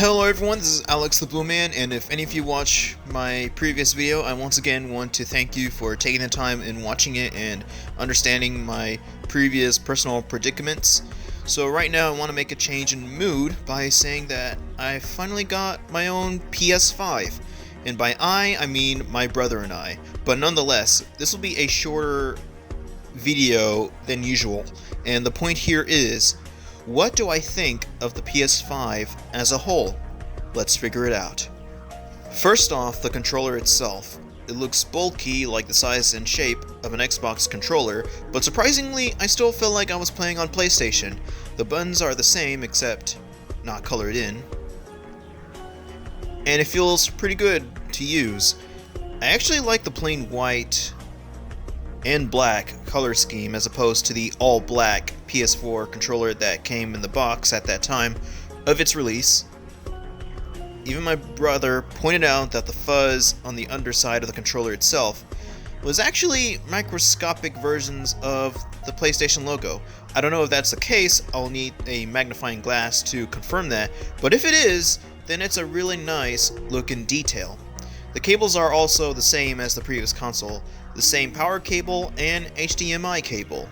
Hello everyone, this is Alex the Blue Man, and if any of you watch my previous video, I once again want to thank you for taking the time in watching it and understanding my previous personal predicaments. So right now I want to make a change in mood by saying that I finally got my own PS5. And by I mean my brother and I. But nonetheless, this will be a shorter video than usual, and the point here is, what do I think of the PS5 as a whole? Let's figure it out. First off, the controller itself. It looks bulky, like the size and shape of an Xbox controller, but surprisingly, I still feel like I was playing on PlayStation. The buttons are the same, except not colored in. And it feels pretty good to use. I actually like the plain white and black color scheme as opposed to the all-black PS4 controller that came in the box at that time of its release. Even my brother pointed out that the fuzz on the underside of the controller itself was actually microscopic versions of the PlayStation logo. I don't know if that's the case, I'll need a magnifying glass to confirm that, but if it is, then it's a really nice looking detail. The cables are also the same as the previous console, the same power cable and HDMI cable.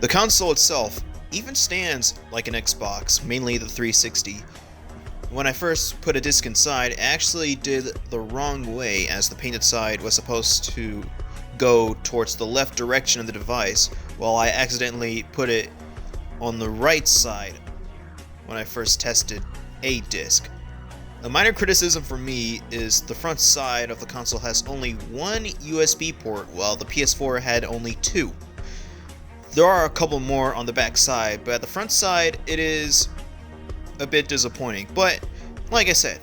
The console itself even stands like an Xbox, mainly the 360. When I first put a disc inside, I actually did the wrong way, as the painted side was supposed to go towards the left direction of the device, while I accidentally put it on the right side when I first tested a disc. A minor criticism for me is the front side of the console has only one USB port, while the PS4 had only two. There are a couple more on the back side, but at the front side it is a bit disappointing, but like I said,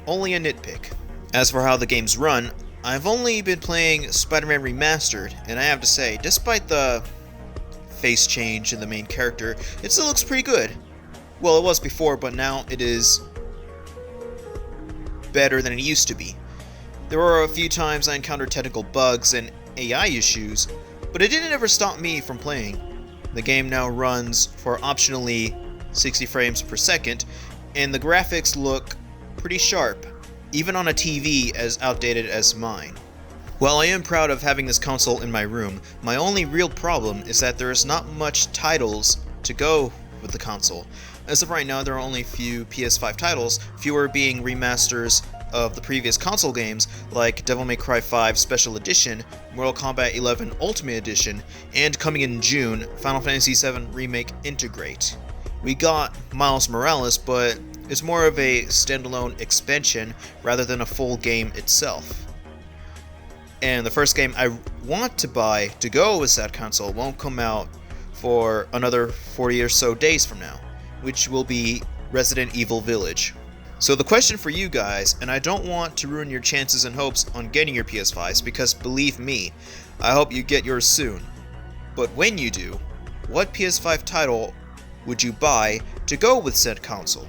only a nitpick. As for how the games run, I've only been playing Spider-Man Remastered, and I have to say, despite the face change in the main character, it still looks pretty good. Well, it was before, but now it is better than it used to be. There were a few times I encountered technical bugs and AI issues, but it didn't ever stop me from playing. The game now runs for optionally 60 frames per second, and the graphics look pretty sharp, even on a TV as outdated as mine. While I am proud of having this console in my room, my only real problem is that there is not much titles to go with the console. As of right now, there are only a few PS5 titles, fewer being remasters of the previous console games like Devil May Cry 5 Special Edition, Mortal Kombat 11 Ultimate Edition, and coming in June, Final Fantasy VII Remake Integrate. We got Miles Morales, but it's more of a standalone expansion rather than a full game itself. And the first game I want to buy to go with that console won't come out for another 40 or so days from now, which will be Resident Evil Village. So the question for you guys, and I don't want to ruin your chances and hopes on getting your PS5s, because believe me, I hope you get yours soon. But when you do, what PS5 title would you buy to go with said console?